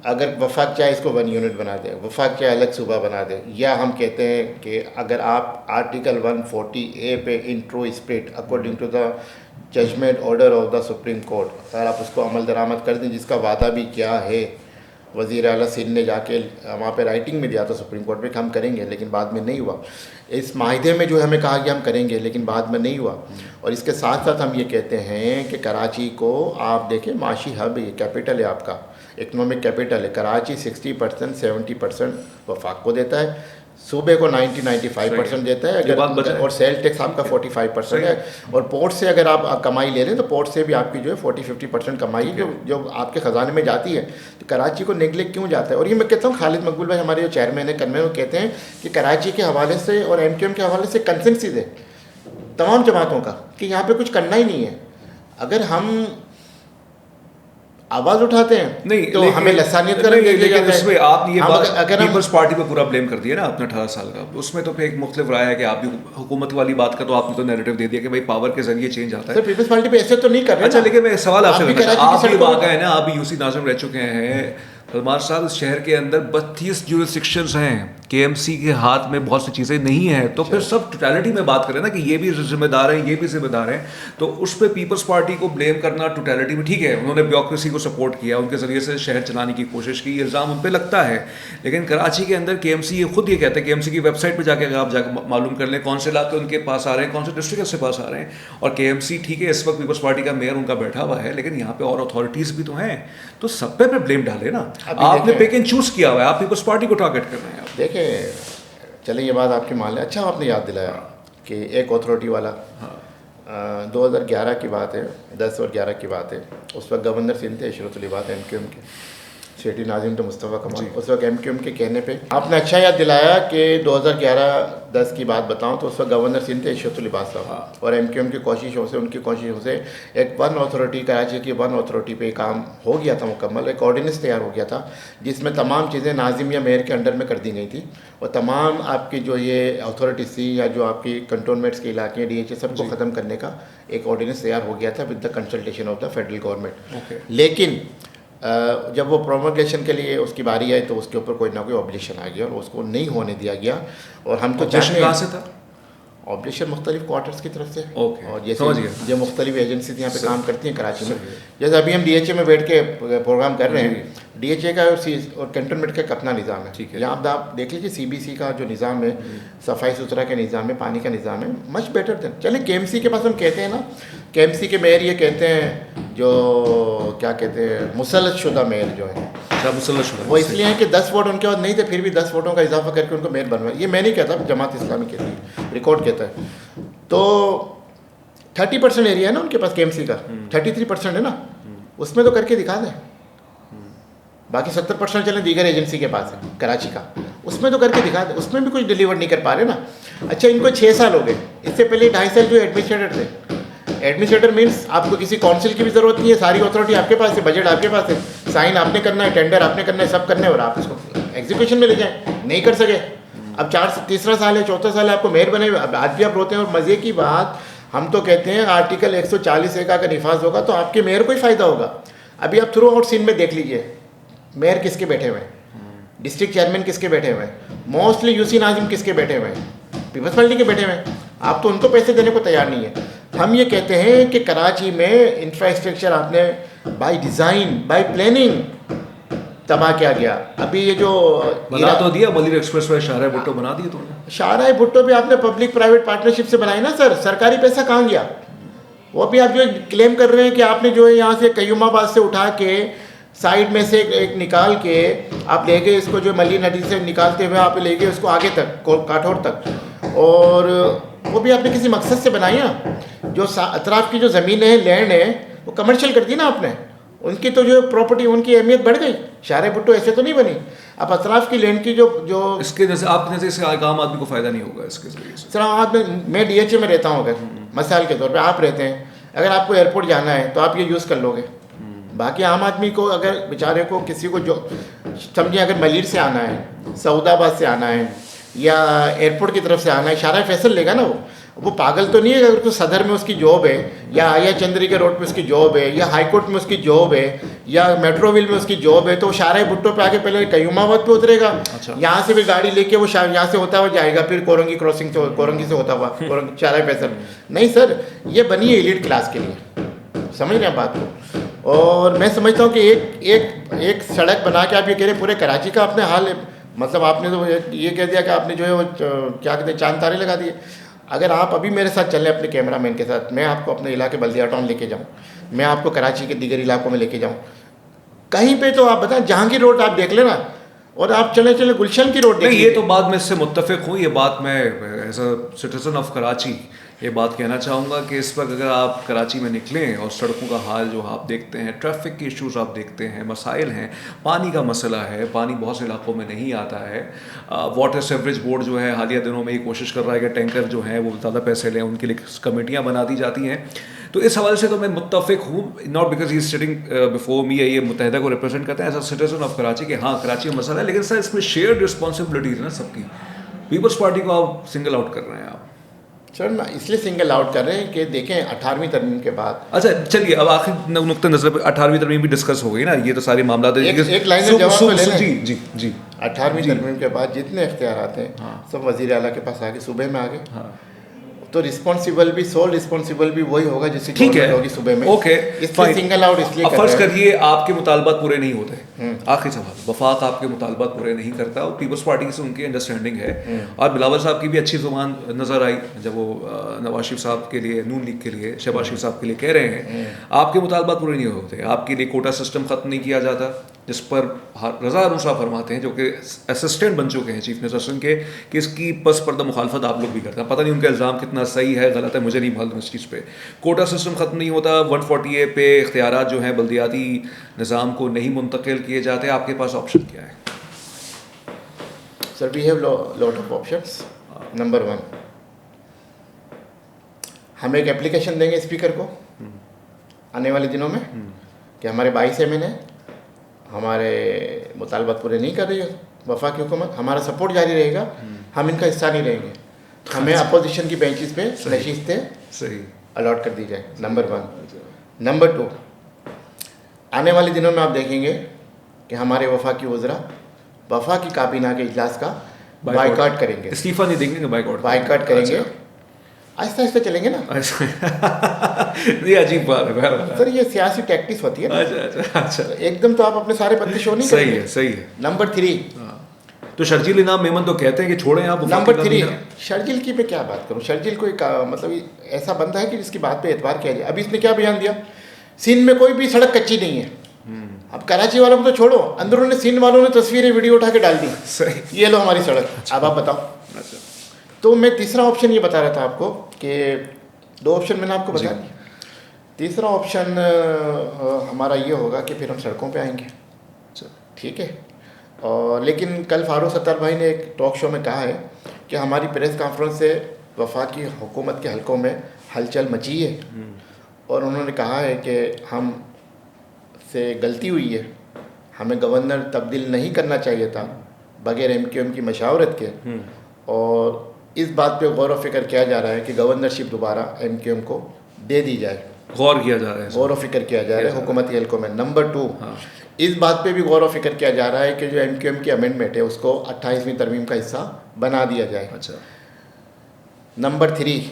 अगर वफाक चाहे इसको 1 यूनिट बना दे, वफाक चाहे अलग सूबा बना दे, या हम कहते हैं कि अगर आप आर्टिकल 140A पे in true spirit according to the judgment order of the Supreme Court, अगर आप उसको अमल दरामद कर दें, जिसका वादा भी किया है वज़ीर आला सिंध ने जाके वहाँ पे राइटिंग में दिया था सुप्रीम कोर्ट में, हम करेंगे, लेकिन बाद में नहीं हुआ। इस माहिदे में जो हमें कहा कि हम करेंगे, लेकिन बाद में नहीं हुआ। और इसके साथ साथ हम ये कहते हैं कि कराची को आप देखें, माशी हब, ये कैपिटल है आपका, इकनॉमिक कैपिटल है। कराची 60% 70% वफाक को देता है, सूबे को 90-95% देता है अगर, और सेल टैक्स आपका 45% है। और पोर्ट से अगर आप कमाई ले लें तो पोर्ट से भी आपकी जो है 40-50% कमाई जो आपके ख़जाने में जाती है। तो कराची को नेगलेक्ट क्यों जाता है? और ये मैं कहता हूँ, खालिद मकबूल भाई हमारे जो चेयरमैन है, कन्वेनर, वो कहते हैं कि कराची के हवाले से और MQM के हवाले से कंसेंसस है तमाम जमातों का कि यहाँ पर कुछ करना ही नहीं है। अगर हम आवाज़ उठाते हैं नहीं तो हमें लसानियत करेंगे। लेकिन उसमें आपने ये बात अगर पीपल्स पार्टी पे पूरा ब्लेम कर दिया ना अपने 18 साल का, उसमें तो फिर एक मुख्तलिफ राय है कि आप भी हुकूमत वाली बात का, तो आपने तो नैरेटिव दे दिया कि भाई पावर के जरिए चेंज आता है। पीपल्स पार्टी पे ऐसे तो नहीं कर रहे। अच्छा, लेकिन मैं सवाल आपसे आप भी वाक़ है ना, आप भी यूसी नाज़िम रह चुके हैं सलमान साहब, इस शहर के अंदर 32 जुरिस्डिक्शंस हैं, KMC के हाथ में बहुत सी चीज़ें नहीं हैं, तो फिर सब टोटलिटी में बात करें ना कि ये भी जिम्मेदार हैं, ये भी जिम्मेदार हैं, तो उस पर पीपल्स पार्टी को ब्लेम करना टोटलिटी में ठीक है, उन्होंने ब्यूरोक्रेसी को सपोर्ट किया, उनके ज़रिए से शहर चलाने की कोशिश की, इल्ज़ाम उन पर लगता है। लेकिन कराची के अंदर KMC ये खुद ये कहते हैं, KMC की वेबसाइट पर जाकर आप जाकर मालूम कर लें कौन से इलाके उनके पास आ रहे हैं, कौन से डिस्ट्रिक्ट से पास आ रहे हैं। और KMC ठीक है, इस वक्त पीपल्स पार्टी का मेयर उनका बैठा हुआ है, लेकिन यहाँ पर और अथॉरिटीज़ भी तो हैं, तो सब पे ब्लेम डाले ना। आपने पिक एंड चूज़ किया हुआ है, आप पीपल्स पार्टी को टारगेट कर रहे हैं। देखें, चलिए ये बात आपकी मान लें। अच्छा आपने याद दिलाया कि एक अथॉरिटी वाला, 2011 की बात है, 10 और 11 की बात है, उस वक्त गवर्नर सिंध थे इशरत अली बात MQM के, सिटी नाजिम थे मुस्तफ़ा कमाल, उस वक्त MQM के कहने पे आपने अच्छा याद दिलाया कि 2011-10 की बात बताऊं तो उस वक्त गवर्नर सिंध थे इशरत अली बात साहब, और MQM की कोशिशों से, उनकी कोशिशों से एक वन अथॉरिटी, कराची की वन अथॉरिटी पे काम हो गया था मुकम्मल, एक ऑर्डिनेंस तैयार हो गया था जिसमें तमाम चीज़ें नाजिम या मेयर के अंडर में कर दी गई थी, और तमाम आपकी जो ये अथॉरिटीज़ थी या जो आपकी कंटोनमेंट्स के इलाके DHA सबको ख़त्म करने का एक ऑर्डिनेंस तैयार हो गया था with the consultation of the federal government. लेकिन जब वो प्रोमोगेशन के लिए उसकी बारी आई तो उसके ऊपर कोई ना कोई ऑब्जेक्शन आ गया और उसको नहीं होने दिया गया। और हम तो ऑब्जेक्शन कहाँ से था? ऑब्जेक्शन मुख्तलिफ क्वार्टर्स की तरफ से। और जैसे समझ गया, जो मुख्तलिफ एजेंसीज यहाँ पे काम करती हैं कराची में, जैसे अभी हम DHA में बैठ के प्रोग्राम कर रहे हैं, DHA का और कैंटोनमेंट का अपना निज़ाम है। यहाँ आप देख लीजिए CBC का जो निज़ाम है, सफाई सुथरा का निज़ाम है, पानी का निज़ाम है, मच बेटर देन। चलें KMC के पास हम कहते हैं ना, KMC के मेयर ये कहते हैं, जो क्या कहते हैं, मुसल्लत शुदा मेयर जो है, वो इसलिए है कि 10 वोट उनके पास नहीं थे, फिर भी 10 वोटों का इजाफा करके उनको मेयर बनवाया। ये मैं नहीं कहता, जमात इस्लामी कहती है, रिकॉर्ड कहता है। तो 30% एरिया है ना उनके पास KMC का, 33% है ना, उसमें तो करके दिखा दें। बाकी 70% चलें दीगर एजेंसी के पास है कराची का, उसमें तो करके दिखा दें, उसमें भी कुछ डिलीवर नहीं कर पा रहे ना। अच्छा, इनको 6 साल हो गए, इससे पहले 2.5 साल जो एडमिनिस्ट्रेटर थे। एडमिनिस्ट्रेटर मीन्स आपको किसी काउंसिल की भी ज़रूरत नहीं है, सारी अथॉरिटी आपके पास है, बजट आपके पास है, साइन आपने करना है, टेंडर आपने करना है, सब करना है, और आप इसको एग्जीक्यूशन में ले जाएं, नहीं कर सके। अब तीसरा साल है, चौथा साल है, आपको मेयर बने हुए, अब आज भी आप रोते हैं। और मज़े की बात, हम तो कहते हैं आर्टिकल 140A का अगर निफाज होगा तो आपके मेयर को ही फ़ायदा होगा। अभी आप थ्रू आउट सिंध में देख लीजिए, मेयर किसके बैठे हुए हैं, डिस्ट्रिक्ट चेयरमैन किसके बैठे हुए हैं, मोस्टली यूसी नाजिम किसके बैठे हुए हैं, पीपल्स पार्टी के बैठे हुए हैं। आप तो उनको पैसे देने को तैयार नहीं है। हम ये कहते हैं कि कराची में इंफ्रास्ट्रक्चर आपने बाय डिज़ाइन, बाय प्लानिंग तबाह किया गया। अभी ये जो बना तो दिया, मलिर एक्सप्रेस वे शाहराह भुट्टो बना दिए तुमने। शाहराह भुट्टो भी आपने पब्लिक प्राइवेट पार्टनरशिप से बनाई ना सर, सरकारी पैसा कहाँ गया? वो भी आप जो क्लेम कर रहे हैं कि आपने जो है यहाँ से कयूमाबाद से उठा के साइड में से एक निकाल के आप ले गए, इसको जो मली नदी से निकालते हुए आप ले गए उसको आगे तक, काठौर तक, और वो भी आपने किसी मकसद से बनाई ना। जो अतराफ़ की जो ज़मीन है, लैंड है, वो कमर्शियल कर दी ना आपने, उनकी तो जो प्रॉपर्टी, उनकी अहमियत बढ़ गई। शाहराह भुट्टो ऐसे तो नहीं बनी। अब अतराफ़ की लैंड की जो इसके जैसे आपके नज़र से आम आदमी को फ़ायदा नहीं होगा इसके ज़रिए से। सर मैं DHA में रहता हूँ, अगर मिसाल के तौर पे आप रहते हैं, अगर आपको एयरपोर्ट जाना है तो आप ये यूज़ कर लोगे। बाकी आम आदमी को अगर बेचारे को किसी को जो समझिए अगर मलिर से आना है, सऊदाबाद से आना है या एयरपोर्ट की तरफ से आना है, शारा फैसल लेगा ना वो पागल तो नहीं है। अगर तो सदर में उसकी जॉब है या आया चंद्री के रोड पे उसकी जॉब है या हाई कोर्ट में उसकी जॉब है या मेट्रोविल में उसकी जॉब है, तो शारा भुट्टो पे आके पहले कयूमाबाद पे उतरेगा। अच्छा। यहाँ से भी गाड़ी लेके वो यहाँ से होता हुआ जाएगा, फिर कोरंगी क्रॉसिंग से कोरंगी से होता हुआ शारा फैसल। नहीं सर, ये बनी है एलीट क्लास के लिए, समझ रहे हैं बात को। और मैं समझता हूँ कि एक सड़क बना के आप ये कह रहे पूरे कराची का अपने हाल है, मतलब आपने तो ये कह दिया कि आपने जो है वो क्या कहते हैं चांद तारे लगा दिए। अगर आप अभी मेरे साथ चलें अपने कैमरामैन के साथ, मैं आपको अपने इलाके बल्दिया टाउन लेके जाऊँ, मैं आपको कराची के दीगर इलाकों में लेके जाऊँ, कहीं पे तो आप बताएं जहांगीर रोड आप देख लेना और आप चले गुलशन की रोड नहीं, ये तो बात मैं इससे मुत्तफिक हूँ। ये बात मैं as a citizen of Karachi ये बात कहना चाहूँगा कि इस वक्त अगर आप कराची में निकलें और सड़कों का हाल जो आप देखते हैं, ट्रैफिक के इश्यूज़ आप देखते हैं, मसाइल हैं, पानी का मसला है, पानी बहुत से इलाकों में नहीं आता है। वाटर सेवरेज बोर्ड जो है हालिया दिनों में ये कोशिश कर रहा है कि टैंकर जो हैं वो ज़्यादा पैसे लें, उनके लिए कमेटियाँ बना दी जाती हैं। तो इस हवाले से तो मैं मुत्तफिक हूँ, not because he sitting before me, ये मुत्तहिदा को रिप्रेजेंट करते हैं as a citizen of Karachi कि हाँ कराची में मसला है, लेकिन सर इसमें शेयर्ड रिस्पॉन्सिबिलिटीज़ है ना सबकी। पीपल्स पार्टी को आप सिंगल आउट कर रहे हैं आप सर ना, इसलिए सिंगल आउट कर रहे हैं कि देखें 18वीं तरमीम के बाद। अच्छा चलिए, अब आखिर नुक्ता नजर पे 18वीं तरमीम भी डिस्कस हो गई ना, ये तो सारे मामला एक लाइन में जवाब तो लेना। जी जी जी 18वीं तरमीम के बाद जितने इख्तियारात हैं सब वज़ीर आला के पास आगे सुबह में आगे। तो रिस्पॉन्सिबल भी सोल रिस्पॉन्सिबल भी वही होगा जिसकी गवर्नमेंट होगी सुबह में। ओके, इसलिए सिंगल आउट इसलिए कर रहे हैं। फर्ज करिए आपके मुतालबात पूरे नहीं होते, आखिरी सवाल, वफाक आपके मुतालबात पूरे नहीं करता और पीपल्स पार्टी से उनकी अंडरस्टैंडिंग है और बिलावल साहब की भी अच्छी जुबान नजर आई जब वो नवाज शरीफ साहब के लिए, नून लीग के लिए, शहबाज शरीफ साहब के लिए कह रहे हैं आपके मुतालबात पूरे नहीं होते, आपके लिए कोटा सिस्टम खत्म नहीं किया जाता, जिस पर रज़ा अरून साहब फरमाते हैं जो कि असिस्टेंट बन चुके हैं चीफ मिनिस्टर के, कि इसकी पस पर्दा मुखालफत आप लोग भी करते हैं। पता नहीं उनका इल्ज़ाम कितना सही है गलत है, मुझे नहीं मालूम इस चीज़ पे। कोटा सिस्टम ख़त्म नहीं होता, 140A पे इख्तियारात जो हैं बल्दियाती निज़ाम को नहीं मुंतकिल किए जाते, आपके पास ऑप्शन क्या है? Sir we have lot of options. Number 1, हम एक एप्लीकेशन देंगे स्पीकर को आने वाले दिनों में कि हमारे 22 MN हमारे मुतालबात पूरे नहीं कर रही है वफा की हुकूमत, हमारा सपोर्ट जारी रहेगा, हम इनका हिस्सा नहीं रहेंगे, हमें अपोजिशन की बेंचेस पे नशिस्तें सही अलॉट कर दी जाए। नंबर 1। नंबर 2, आने वाले दिनों में आप देखेंगे कि हमारे वफा की वज़रा वफा की काबीना के इजलास का बाइकआउट करेंगे, इस्तीफा नहीं देंगे, बाइकआउट करेंगे। आहिस्ता आहिस्ता चलेंगे ना। ये अजीब बात है सर, ये सियासी टैक्टिक्स होती है ना। अच्छा। एकदम तो आप अपने सारे पत्ते शो नहीं करेंगे। सही है। नंबर 3, तो शर्जील इनाम मेमन तो कहते हैं कि छोड़ें आप। नंबर 3, शर्जील की मैं क्या बात करूं। शर्जील को एक मतलब ऐसा बंदा है कि जिसकी बात पे एतबार किया जाए। अभी इसने क्या बयान दिया, सिंध में कोई भी सड़क कच्ची नहीं है। अब कराची वालों को तो छोड़ो, अंदरूनी सिंध वालों ने तस्वीरें वीडियो उठा के डाल दी, ये लो हमारी सड़क। अब आप बताओ। तो मैं तीसरा ऑप्शन ये बता रहा था आपको कि 2 ऑप्शन मैंने आपको बता दिया। तीसरा ऑप्शन हमारा ये होगा कि फिर हम सड़कों पे आएंगे, ठीक है। और लेकिन कल फारूक सत्तार भाई ने एक टॉक शो में कहा है कि हमारी प्रेस कॉन्फ्रेंस से वफाकी हुकूमत के हलकों में हलचल मची है और उन्होंने कहा है कि हम से गलती हुई है, हमें गवर्नर तब्दील नहीं करना चाहिए था बगैर MQM की मशावरत के, और इस बात पे गौर व फिक्र किया जा रहा है कि गवर्नरशिप दोबारा MQM को दे दी जाए। गौर किया जा रहा है, गौर व फिक्र किया जा रहा है हुकूमती हलकों में। नंबर 2, इस बात पे भी गौर व फिक्र किया जा रहा है कि जो MQM की अमेंडमेंट है उसको 28वीं तरमीम का हिस्सा बना दिया जाए। अच्छा। नंबर 3,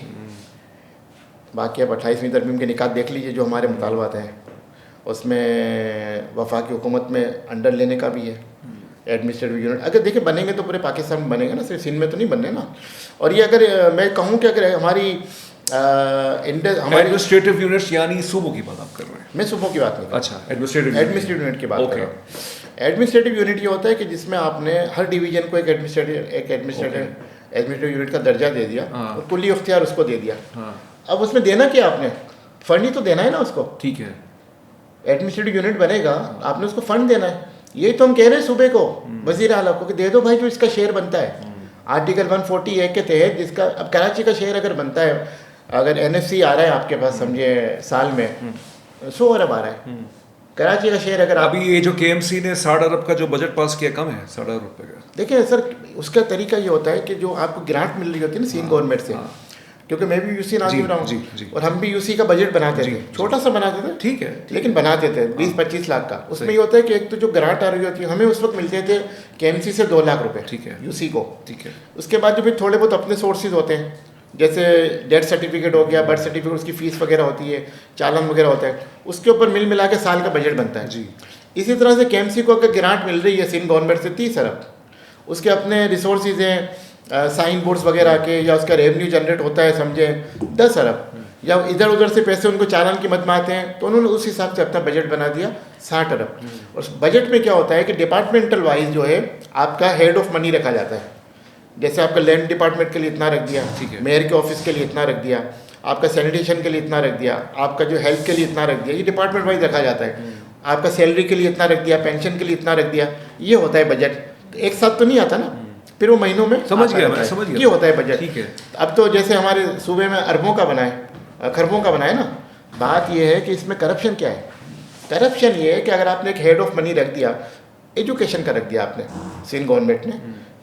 बाकी अब 28वीं तरमीम के निकात देख लीजिए जो हमारे मुतालबात हैं, उसमें वफाकी हुकूमत में अंडर लेने का भी है एडमिनिस्ट्रेटिव यूनिट। अगर देखिए बनेंगे तो पूरे पाकिस्तान में बनेगा ना, सिर्फ सिंध में तो नहीं बनने ना। और ये अगर मैं कहूँ कि अगर हमारी एडमिनिस्ट्रेटिव यूनिट्स यानी सूबों की बात आप कर रहे हैं? मैं सूबों की बात नहीं। अच्छा, एडमिनिस्ट्रेटिव यूनिट की बात कर रहा हूँ। एडमिनिस्ट्रेटिव यूनिट ये होता है कि जिसमें आपने हर डिवीजन को एक एडमिनिस्ट्रेटिव यूनिट का दर्जा दे दिया और कुल्ली इख्तियार उसको दे दिया। अब उसमें देना क्या आपने, फंड ही तो देना है ना उसको। ठीक है, एडमिनिस्ट्रेटिव यूनिट बनेगा, आपने उसको फंड देना है। यही तो हम कह रहे हैं सूबे को, वजीर आला को, कि दे दो भाई जो इसका शेयर बनता है आर्टिकल 140A के तहत, जिसका अब कराची का शेयर अगर बनता है अगर NFC आ रहा है आपके पास समझे साल में 100 अरब आ रहा है। कराची का शेयर अगर अभी ये जो KMC ने 60 अरब का जो बजट पास किया कम है 60 अरब रुपए का। देखिए सर, उसका तरीका ये होता है कि जो आपको ग्रांट मिल रही होती है ना सीन गवर्नमेंट से, क्योंकि मैं भी यूसी नाज़िम रहा हूँ और हम भी यूसी का बजट बनाते थे, छोटा सा बनाते थे, ठीक है, लेकिन बनाते थे 20-25 लाख का। उसमें ये होता है कि एक तो जो ग्रांट आ रही होती है, हमें उस वक्त मिलते थे KMC से 2 लाख रुपए, ठीक है, यूसी को, ठीक है। उसके बाद जो फिर थोड़े बहुत अपने सोर्सेज होते हैं, जैसे डेथ सर्टिफिकेट हो गया, बर्थ सर्टिफिकेट, उसकी फीस वगैरह होती है, चालान वगैरह होता है, उसके ऊपर मिल मिला के साल का बजट बनता है जी। इसी तरह से KMC को अगर ग्रांट मिल रही है सिंध गवर्नमेंट से 30 अरब, उसके अपने रिसोर्सेज हैं, साइन बोर्ड्स वगैरह के, या उसका रेवेन्यू जनरेट होता है समझे 10 अरब, या इधर उधर से पैसे उनको चालान की मद में आते हैं, तो उन्होंने उस हिसाब से अपना बजट बना दिया 60 अरब। और उस बजट में क्या होता है कि डिपार्टमेंटल वाइज जो है आपका हेड ऑफ मनी रखा जाता है। जैसे आपका लैंड डिपार्टमेंट के लिए इतना रख दिया, मेयर के ऑफिस के लिए इतना रख दिया, आपका सैनिटेशन के लिए इतना रख दिया, आपका जो हेल्थ के लिए इतना रख दिया, ये डिपार्टमेंट वाइज रखा जाता है। आपका सैलरी के लिए इतना रख दिया, पेंशन के लिए इतना रख दिया, ये होता है बजट। एक साथ तो नहीं आता ना, फिर वो महीनों में समझ गया मैं, समझ गया, ये होता है बजट। ठीक है। अब तो जैसे हमारे सूबे में अरबों का बना है, खरबों का बना है ना, बात ये है कि इसमें करप्शन क्या है। करप्शन ये है कि अगर आपने एक हेड ऑफ मनी रख दिया, एजुकेशन का रख दिया आपने सिंध गवर्नमेंट ने,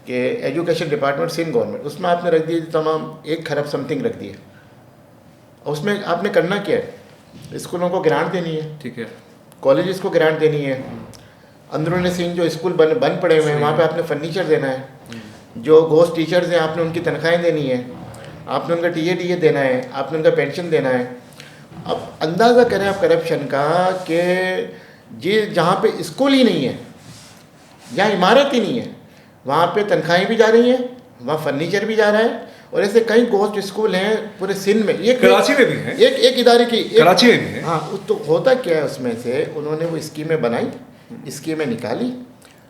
कि एजुकेशन डिपार्टमेंट सिंध गवर्नमेंट, उसमें आपने रख दिए तमाम 1 खरब समथिंग रख दिए। उसमें आपने करना क्या है, स्कूलों को ग्रांट देनी है, ठीक है, कॉलेजेस को ग्रांट देनी है, अंदरूनी सिंध जो स्कूल बंद पड़े हुए हैं वहाँ पे आपने फर्नीचर देना है, जो घोस्ट टीचर्स हैं आपने उनकी तनख्वाहें देनी है, आपने उनका TA देना है, आपने उनका पेंशन देना है। अब अंदाज़ा करें आप करप्शन का कि ये जहाँ पे स्कूल ही नहीं है या इमारत ही नहीं है, वहाँ पे तनख्वाहें भी जा रही हैं, वहाँ फर्नीचर भी जा रहा है, और ऐसे कई घोस्ट स्कूल हैं पूरे सिंध में। ये कराची में भी है, एक इदारे की कराची में भी है। हाँ, तो होता क्या है उसमें से उन्होंने वो स्कीमें बनाई, स्कीमें निकाली,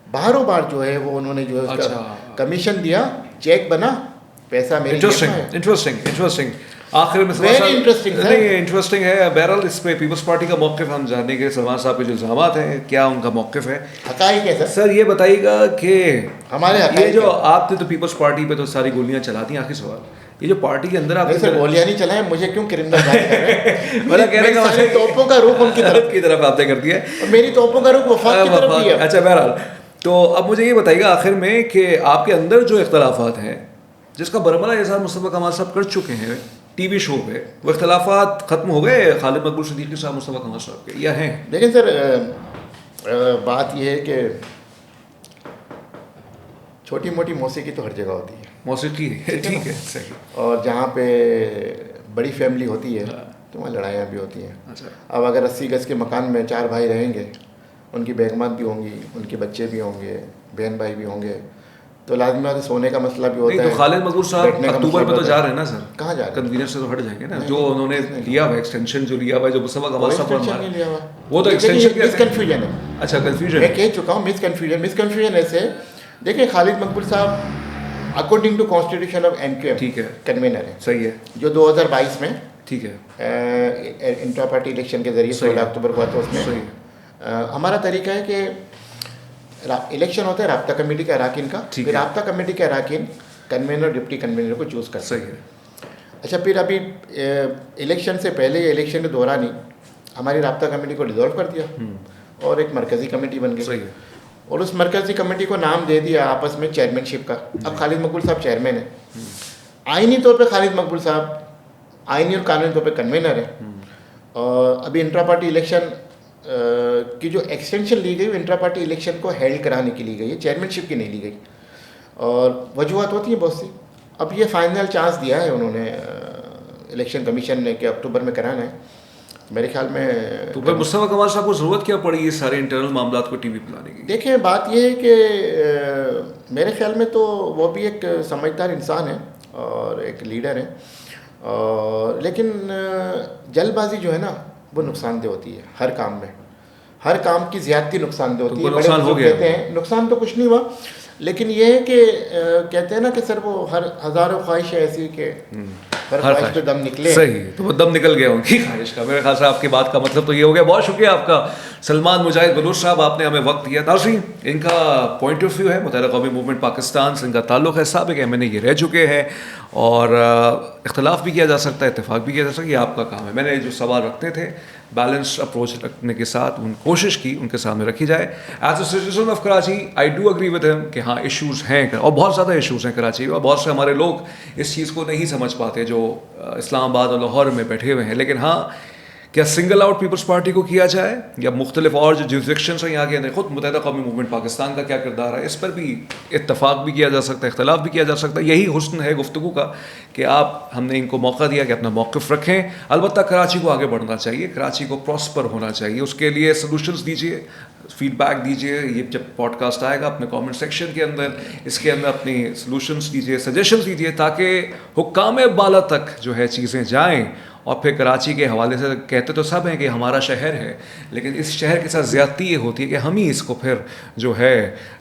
बाहरों बार जो है वो उन्होंने जो है उसका कमीशन दिया, चेक बना, पैसा मेरे इंटरेस्टिंग। आखिर में इंटरेस्टिंग है। बहरहाल इस पे पीपल्स पार्टी का मौक़िफ़ हम जानने के, सलमान साहब के जो इल्ज़ामात हैं, क्या उनका मौक़िफ़ है, हक़ाइक़ है सर ये बताइएगा कि हमारे ये जो आपने तो पीपल्स पार्टी पे तो सारी गोलियां चला दी, आखिर सवाल ये जो पार्टी के अंदर आपने सर गोलियां नहीं चलाएं, मुझे क्यों क्रिमिनल जाहिर कर रहे हैं? मेरा कहने का मतलब तोपों का रुख उनकी तरफ आपने कर दिया है, मेरी तोपों का रुख वफाक की तरफ ही है। अच्छा बहरहाल, तो अब मुझे ये बताइएगा आखिर में कि आपके अंदर जो इख्तलाफात हैं, जिसका बरमला इज़हार मुस्तफ़ा कमाल साहब कर चुके हैं TV शो पे, वो इख्तलाफात ख़त्म हो गए खालिद मकबूल सिद्दीकी साहब मुस्तफ़ा कमाल साहब के, या हैं? लेकिन सर बात यह है कि छोटी मोटी मौसीकी तो हर जगह होती है, मौसीकी ठीक है, सही। और जहाँ पे बड़ी फैमिली होती है तो वहाँ लड़ाइयाँ भी होती हैं। अच्छा। अब अगर 80 गज़ के मकान में 4 भाई रहेंगे, उनकी बेगमात भी होंगी, उनके बच्चे भी होंगे, बहन भाई भी होंगे, तो लाजमी बात है सोने का मसला भी होता है। तो खालिद मकबूल साहब अक्टूबर में तो जा रहे हैं ना सर? कहाँ जा रहे हैं? कन्वीनर से तो हट जाएंगे ना, जो उन्होंने लिया हुआ एक्सटेंशन जो लिया हुआ जो मुस्तफ़ा कमाल साहब नहीं लिया हुआ, वो तो एक्सटेंशन मिस कन्फ्यूजन है। अच्छा, कन्फ्यूजन मैं कह चुका हूँ, मिस कन्फ्यूजन ऐसे। देखिए Khalid Maqbool sahab according to constitution of NQM ठीक है, कन्वीनर है, सही है, जो 2022 में ठीक है इंट्रा पार्टी इलेक्शन के जरिए 16 अक्टूबर को आता है। उसमें हमारा तरीका है कि इलेक्शन होता है राब्ता कमेटी के अराकीन का, फिर राब्ता कमेटी के अराकीन कन्वीनर डिप्टी कन्वीनर को चूज़ करते हैं। अच्छा, फिर अभी इलेक्शन से पहले या इलेक्शन के दौरान ही हमारी राब्ता कमेटी को डिसॉल्व कर दिया और एक मरकज़ी कमेटी बन गई, और उस मरकज़ी कमेटी को नाम दे दिया आपस में चेयरमैनशिप का। अब खालिद मकबूल साहब चेयरमैन है, आइनी तौर पे खालिद मकबूल साहब आइनी और कानूनी तौर पे कन्वीनर है। और अभी इंट्रा पार्टी इलेक्शन की जो एक्सटेंशन ली गई वो इंट्रा पार्टी इलेक्शन को हेल्ड कराने की ली गई है, चेयरमैनशिप की नहीं ली गई, और वजूहत होती हैं बहुत सी। अब ये फाइनल चांस दिया है उन्होंने इलेक्शन कमीशन ने कि अक्टूबर में कराना है मेरे ख्याल में। तो फिर मुस्तफ़ा कमाल साहब को ज़रूरत क्या पड़ी ये सारे इंटरनल मामला को TV पे लाने की? देखिए बात ये है कि मेरे ख्याल में तो वो भी एक समझदार इंसान है और एक लीडर है, और लेकिन जल्दबाजी जो है ना वो नुकसानदेह होती है हर काम में, हर काम की ज़्यादती नुकसानदेह होती है। नुकसान हो गया? कहते हैं नुकसान तो कुछ नहीं हुआ, लेकिन ये है कि कहते हैं ना कि सर वो हर हज़ारों ख्वाहिश ऐसी कि हर ख्वाहिश पे दम निकले। सही, तो वो दम निकल गया उनकी ख्वाहिश का। मेरे ख्याल से आपकी बात का मतलब तो ये हो गया। बहुत शुक्रिया आपका सलमान मुजाहिद बलूच साहब, आपने हमें वक्त दिया। नाज़रीन, इनका पॉइंट ऑफ व्यू है मुत्तहिदा कौमी मूवमेंट पाकिस्तान से, इनका ताल्लुक़ है, साबिक़ एमएनए ये रह चुके हैं और इख्तलाफ भी किया जा सकता है, इत्तेफाक भी किया जा सकता है, ये आपका काम है। मैंने जो सवाल रखते थे बैलेंस अप्रोच रखने के साथ उन कोशिश की उनके सामने रखी जाए। As a citizen of Karachi I do agree with him कि हाँ इश्यूज़ हैं और बहुत ज़्यादा इश्यूज़ हैं कराची में, और बहुत से हमारे लोग इस चीज़ को नहीं समझ पाते जो इस्लामाबाद और लाहौर में बैठे हुए हैं। लेकिन हाँ, क्या सिंगल आउट पीपल्स पार्टी को किया जाए या मुख्तलिफ और जो जुरिस्डिक्शंस हैं यहाँ के अंदर, खुद मुत्तहिदा कौमी मूवमेंट पाकिस्तान का क्या किरदार है, इस पर भी इत्तफाक भी किया जा सकता है, इख्तलाफ भी किया जा सकता है। यही हुस्न है गुफ्तगू का कि आप हमने इनको मौका दिया कि अपना मौक़िफ़ रखें। अलबत्ता कराची को आगे बढ़ना चाहिए, कराची को प्रॉस्पर होना चाहिए, उसके लिए सलूशंस दीजिए, फीडबैक दीजिए। ये जब पॉडकास्ट आएगा अपने कमेंट सेक्शन के अंदर, इसके अंदर अपनी सलूशंस दीजिए, सजेशंस दीजिए, ताकि हुक्काम बाला तक जो है चीज़ें जाएँ। और फिर कराची के हवाले से कहते तो सब हैं कि हमारा शहर है, लेकिन इस शहर के साथ ज़्यादती ये होती है कि हम ही इसको फिर जो है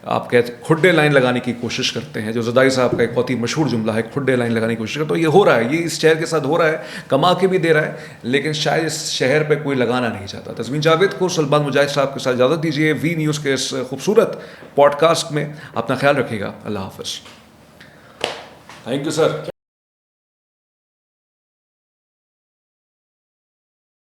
आप कहते खुड्डे लाइन लगाने की कोशिश करते हैं, जो ज़दाई साहब का एक बहुत ही मशहूर जुमला है, खुड्डे लाइन लगाने की कोशिश करते। तो ये हो रहा है, ये इस शहर के साथ हो रहा है, कमा के भी दे रहा है, लेकिन शायद इस शहर पर कोई लगाना नहीं चाहता। तस्मीन जावेद को सलमान मुजाहिद साहब के साथ इजाज़त दीजिए वी न्यूज़ के इस खूबसूरत पॉडकास्ट में। अपना ख्याल रखिएगा। अल्लाह हाफ़िज़। Thank you sir.